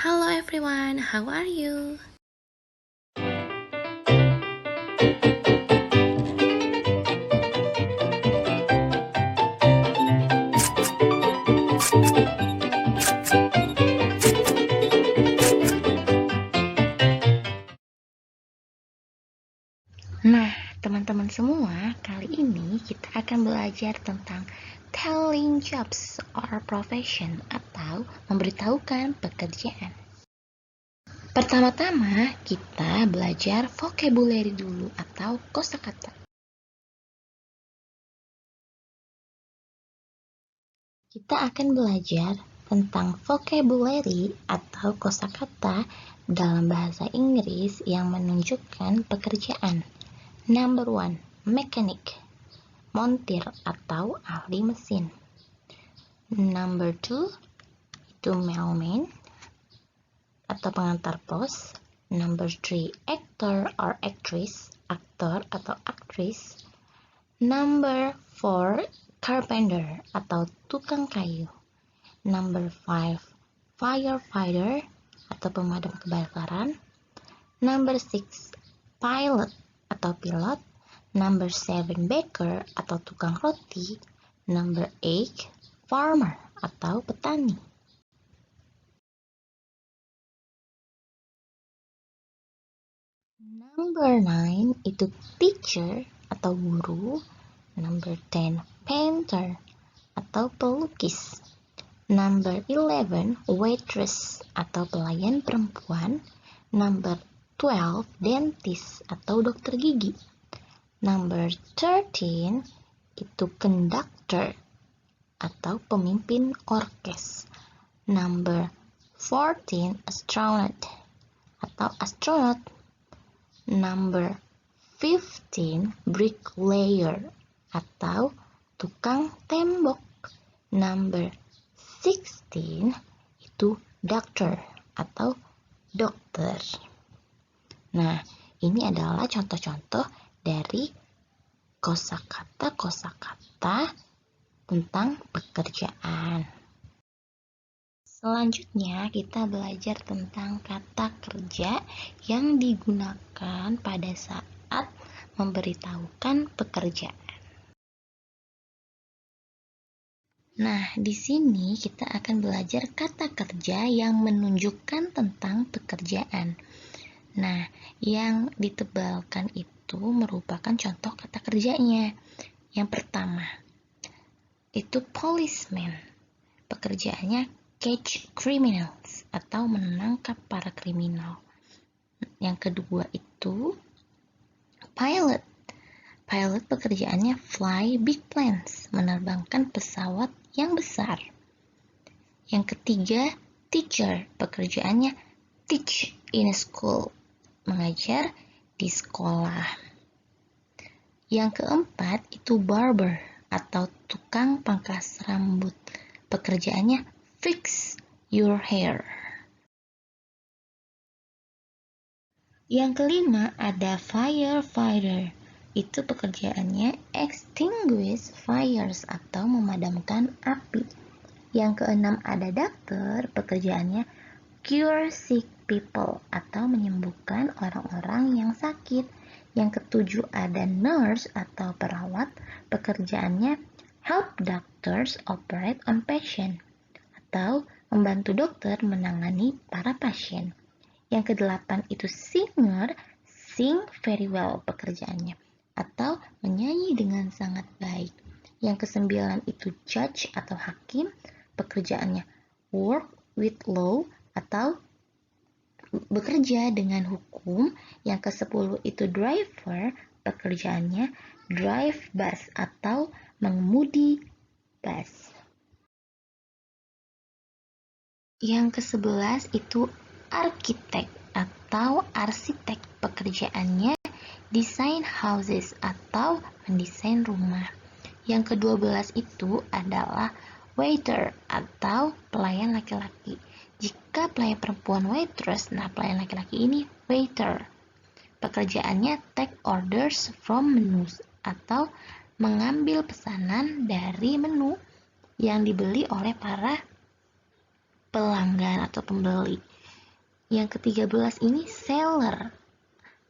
Hello everyone, how are you? Nah, teman-teman semua, kali ini kita akan belajar tentang telling jobs or profession atau memberitahukan pekerjaan. Pertama-tama, kita belajar vocabulary dulu atau kosakata. Kita akan belajar tentang vocabulary atau kosakata dalam bahasa Inggris yang menunjukkan pekerjaan. Number 1, mechanic, montir atau ahli mesin. Number 2, itu mailman atau pengantar pos. Number 3, actor or actress, aktor atau aktris. Number 4, carpenter atau tukang kayu. Number 5, firefighter atau pemadam kebakaran. Number 6, pilot atau pilot. Number 7, baker atau tukang roti. Number 8, farmer atau petani. Number 9 itu teacher atau guru. Number 10, painter atau pelukis. Number 11, waitress atau pelayan perempuan. Number 12, dentist atau dokter gigi. Number 13, itu conductor atau pemimpin orkes. Number 14, astronaut atau astronot. Number 15, bricklayer atau tukang tembok. Number 16, itu doctor atau dokter. Nah, ini adalah contoh-contoh dari kosakata-kosakata tentang pekerjaan. Selanjutnya, kita belajar tentang kata kerja yang digunakan pada saat memberitahukan pekerjaan. Nah, di sini kita akan belajar kata kerja yang menunjukkan tentang pekerjaan. Nah, yang ditebalkan itu merupakan contoh kata kerjanya. Yang pertama, itu policeman. Pekerjaannya catch criminals atau menangkap para kriminal. Yang kedua itu pilot. Pilot pekerjaannya fly big planes, menerbangkan pesawat yang besar. Yang ketiga, teacher. Pekerjaannya teach in a school, mengajar di sekolah. Yang keempat, itu barber atau tukang pangkas rambut. Pekerjaannya fix your hair. Yang kelima, ada firefighter. Itu pekerjaannya extinguish fires atau memadamkan api. Yang keenam ada dokter, pekerjaannya cure sick people atau menyembuhkan orang-orang yang sakit. Yang ketujuh ada nurse atau perawat, pekerjaannya help doctors operate on patient atau membantu dokter menangani para pasien. Yang kedelapan itu singer, sing very well pekerjaannya atau menyanyi dengan sangat baik. Yang kesembilan itu judge atau hakim, pekerjaannya work with law atau bekerja dengan hukum. Yang kesepuluh itu driver, pekerjaannya drive bus atau mengemudi bus. Yang ke-11 itu arsitek atau arsitek, pekerjaannya desain houses atau mendesain rumah. Yang ke-12 itu adalah waiter atau pelayan laki-laki. Jika pelayan perempuan waitress, nah pelayan laki-laki ini waiter. Pekerjaannya take orders from menus atau mengambil pesanan dari menu yang dibeli oleh para pelanggan atau pembeli. Yang ke-13 ini seller.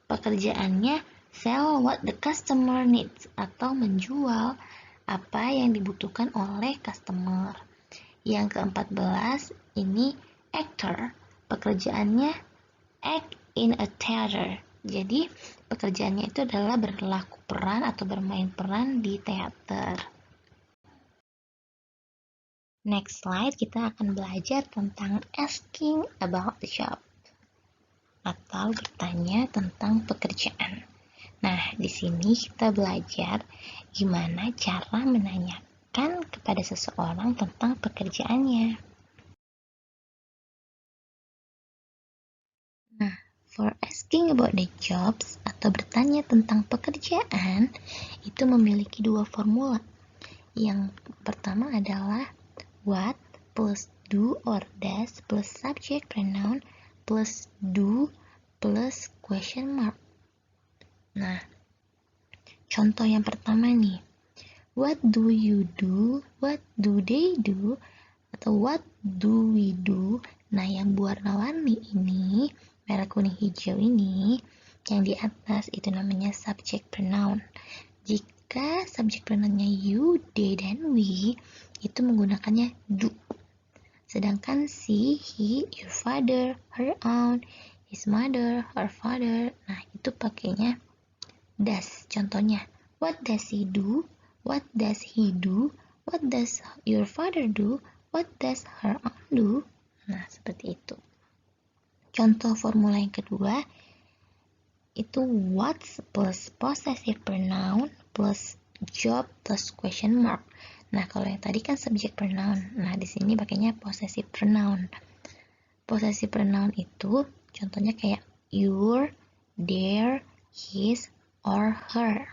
Pekerjaannya sell what the customer needs atau menjual apa yang dibutuhkan oleh customer. Yang ke-14 ini actor. Pekerjaannya act in a theater. Jadi pekerjaannya itu adalah berlaku peran atau bermain peran di teater. Next slide kita akan belajar tentang asking about the job atau bertanya tentang pekerjaan. Nah, di sini kita belajar gimana cara menanyakan kepada seseorang tentang pekerjaannya. Nah, for asking about the jobs atau bertanya tentang pekerjaan itu memiliki dua formula. Yang pertama adalah what plus do or does plus subject pronoun plus do plus question mark. Nah, contoh yang pertama nih. What do you do? What do they do? Atau what do we do? Nah, yang warna-warni ini, merah kuning hijau ini, yang di atas itu namanya subject pronoun. Jika subject pronounnya you, they, dan we, itu menggunakannya do. Sedangkan she, he, your father, her aunt, his mother, her father, nah itu pakainya does. Contohnya, what does he do? What does he do? What does your father do? What does her aunt do? Nah, seperti itu. Contoh formula yang kedua, itu what plus possessive pronoun plus job plus question mark. Nah, kalau yang tadi kan subject pronoun. Nah, di sini pakainya possessive pronoun. Possessive pronoun itu contohnya kayak your, their, his, or her.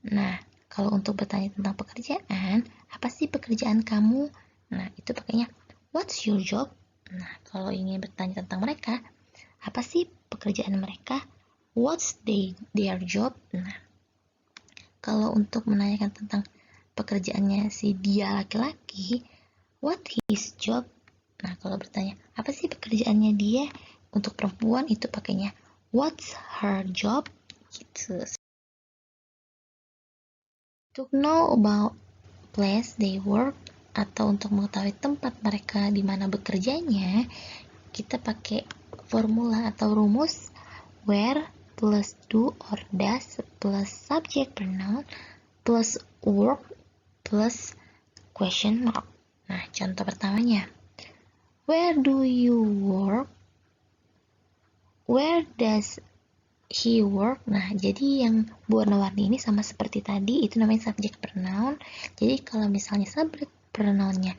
Nah, kalau untuk bertanya tentang pekerjaan, apa sih pekerjaan kamu? Nah, itu pakainya what's your job? Nah, kalau ingin bertanya tentang mereka, apa sih pekerjaan mereka? What's their job? Nah, kalau untuk menanyakan tentang pekerjaannya si dia laki-laki, what his job? Nah, kalau bertanya, apa sih pekerjaannya dia? Untuk perempuan itu pakainya what's her job? Gitu. To know about place they work atau untuk mengetahui tempat mereka di mana bekerjanya, kita pakai formula atau rumus where plus do or does plus subject pronoun plus work plus question mark. Nah, contoh pertamanya, where do you work? Where does he work? Nah, jadi yang warna-warni ini sama seperti tadi, itu namanya subject pronoun. Jadi kalau misalnya subject pronounnya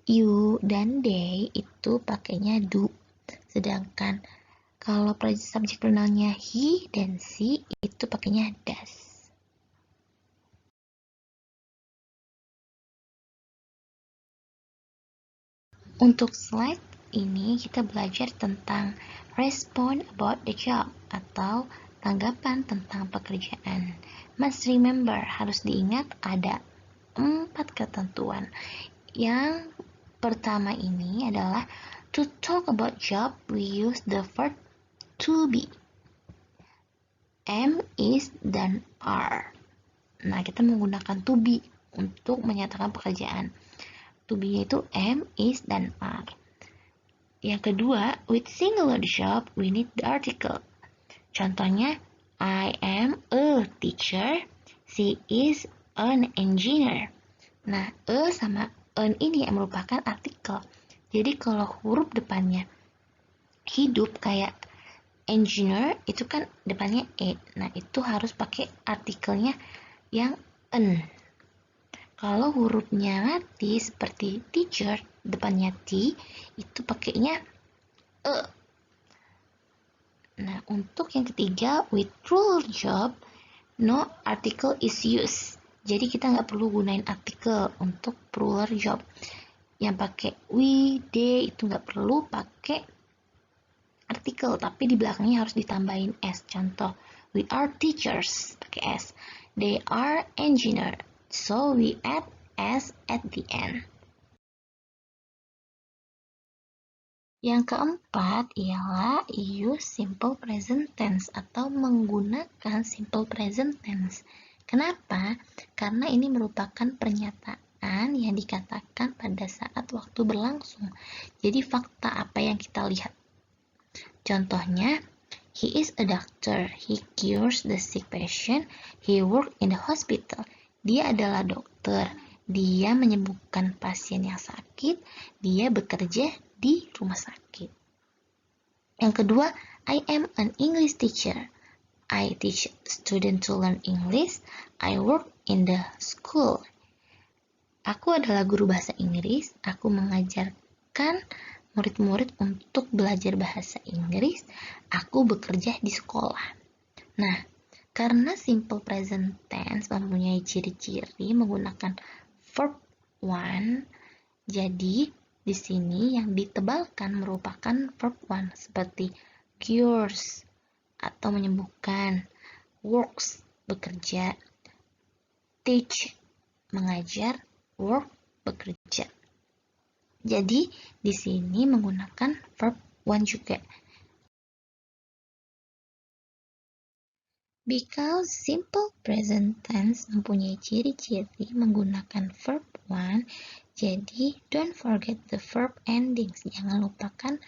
you dan they, itu pakainya do. Sedangkan kalau subject pronounnya he dan she, itu pakainya does. Untuk slide ini kita belajar tentang respond about the job atau tanggapan tentang pekerjaan. Must remember, harus diingat ada 4 ketentuan. Yang pertama ini adalah to talk about job, we use the verb to be. Am, is, dan are. Nah, kita menggunakan to be untuk menyatakan pekerjaan. To be itu am, is, dan are. Yang kedua, with singular job, we need the article. Contohnya, I am a teacher, she is an engineer. Nah, a sama an ini yang merupakan artikel. Jadi kalau huruf depannya hidup kayak engineer, itu kan depannya e. Nah, itu harus pakai artikelnya yang an. Kalau hurufnya mati seperti teacher, depannya T, itu pakainya E. Nah, untuk yang ketiga, with plural job, no article is used. Jadi kita nggak perlu gunain artikel untuk plural job. Yang pakai we, they, itu nggak perlu pakai artikel, tapi di belakangnya harus ditambahin s. Contoh, we are teachers, pakai s. They are engineer, so we add s at the end. Yang keempat ialah use simple present tense atau menggunakan simple present tense. Kenapa? Karena ini merupakan pernyataan yang dikatakan pada saat waktu berlangsung. Jadi fakta apa yang kita lihat. Contohnya, he is a doctor. He cures the sick patient. He works in the hospital. Dia adalah dokter. Dia menyembuhkan pasien yang sakit. Dia bekerja di rumah sakit. Yang kedua, I am an English teacher. I teach students to learn English. I work in the school. Aku adalah guru bahasa Inggris. Aku mengajarkan murid-murid untuk belajar bahasa Inggris. Aku bekerja di sekolah. Nah, karena simple present tense mempunyai ciri-ciri menggunakan verb one, jadi di sini yang ditebalkan merupakan verb one seperti cures atau menyembuhkan, works bekerja, teach mengajar, work bekerja. Jadi di sini menggunakan verb one juga. Because simple present tense mempunyai ciri-ciri menggunakan verb one, jadi don't forget the verb endings. Jangan lupakan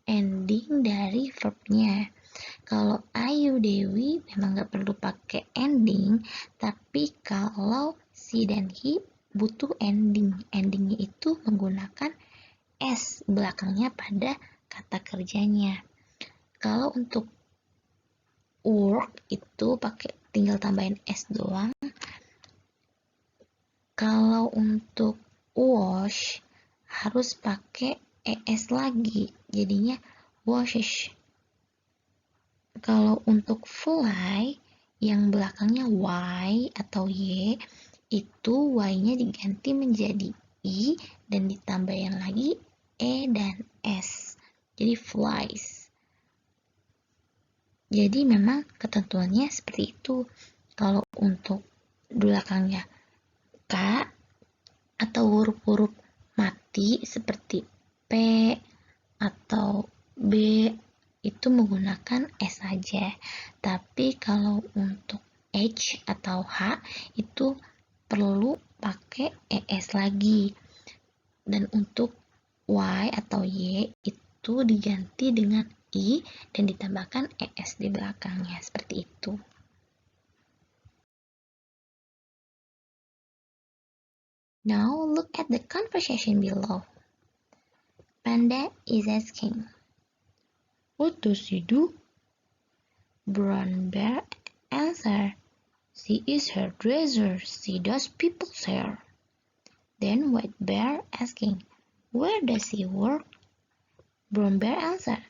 ending dari verbnya. Kalau Ayu Dewi memang nggak perlu pakai ending, tapi kalau si dan he butuh ending. Endingnya itu menggunakan S belakangnya pada kata kerjanya. Kalau untuk work itu pakai tinggal tambahin S doang. Kalau untuk wash harus pakai ES lagi, jadinya washes. Kalau untuk fly yang belakangnya Y atau Y, itu Y-nya diganti menjadi I dan ditambahin lagi E dan S. Jadi flies. Jadi memang ketentuannya seperti itu. Kalau untuk belakangnya K atau huruf-huruf mati seperti P atau B itu menggunakan S saja. Tapi kalau untuk H atau H itu perlu pakai ES lagi. Dan untuk Y atau Y itu diganti dengan I dan ditambahkan ES di belakangnya. Seperti itu. Now look at the conversation below. Panda is asking, what does she do? Brown Bear answer, she is hairdresser. She does people's hair. Then White Bear asking, where does she work? Brown Bear answer,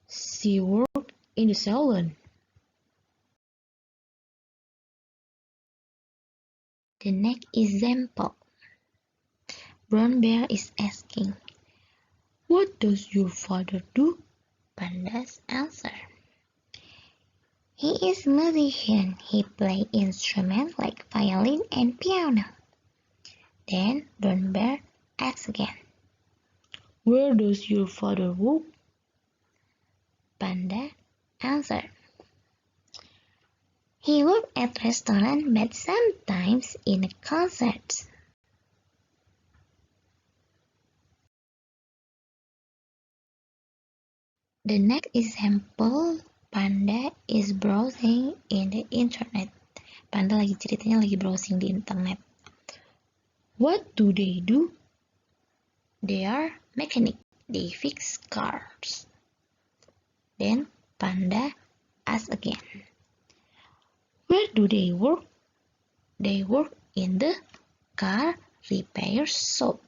she works in the salon. The next example. Brown Bear is asking, what does your father do? Panda's answer, he is a musician. He plays instruments like violin and piano. Then Brown Bear asks again, where does your father work? Panda answered, he works at restaurant but sometimes in a concert. The next example, Panda is browsing in the internet. Panda ceritanya lagi browsing di internet. What do? They are mechanic. They fix cars. Then Panda asks again, where do they work? They work in the car repair shop.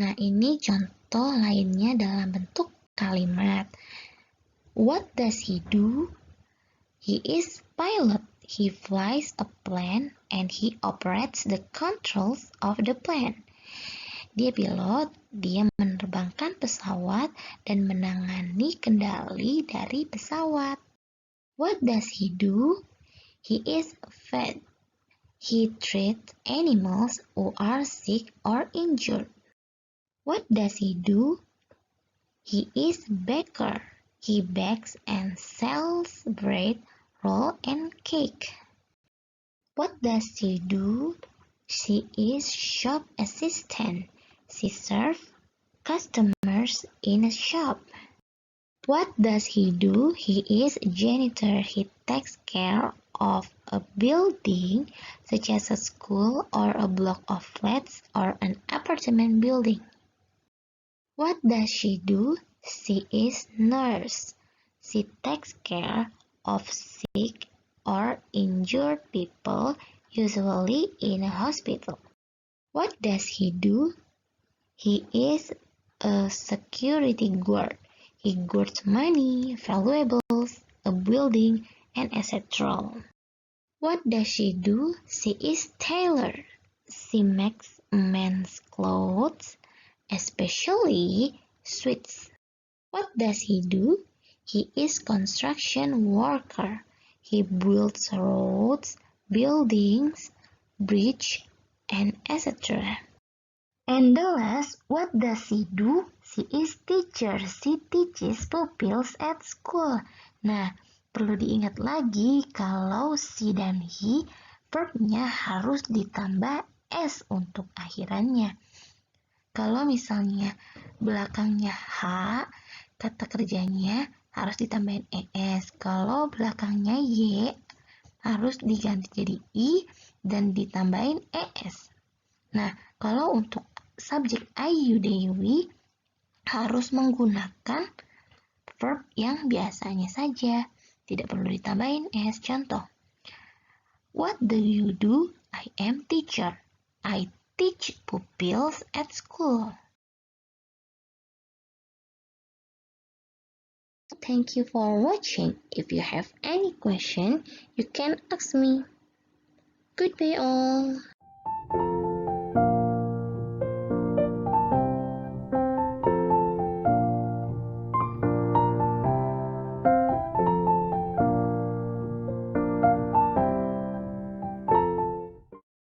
Nah, ini contoh lainnya dalam bentuk kalimat. What does he do? He is pilot. He flies a plane and he operates the controls of the plane. Dia pilot, dia menerbangkan pesawat dan menangani kendali dari pesawat. What does he do? He is a vet. He treats animals who are sick or injured. What does he do? He is baker. He bakes and sells bread, roll, and cake. What does she do? She is shop assistant. She serves customers in a shop. What does he do? He is janitor. He takes care of a building such as a school or a block of flats or an apartment building. What does she do? She is nurse. She takes care of sick or injured people, usually in a hospital. What does he do? He is a security guard. He guards money, valuables, a building, and etc. What does she do? She is tailor. She makes men's clothes, especially suits. What does he do? He is construction worker. He builds roads, buildings, bridges, and etc. And the last, what does she do? She is teacher. She teaches pupils at school. Nah, perlu diingat lagi kalau she dan he verbnya harus ditambah s untuk akhirannya. Kalau misalnya belakangnya h, kata kerjanya harus ditambahin es. Kalau belakangnya y, harus diganti jadi i dan ditambahin es. Nah, kalau untuk subjek Ayu Dewi harus menggunakan verb yang biasanya saja, tidak perlu ditambahin s. Contoh, what do you do? I am teacher. I teach pupils at school. Thank you for watching. If you have any question, you can ask me. Goodbye all.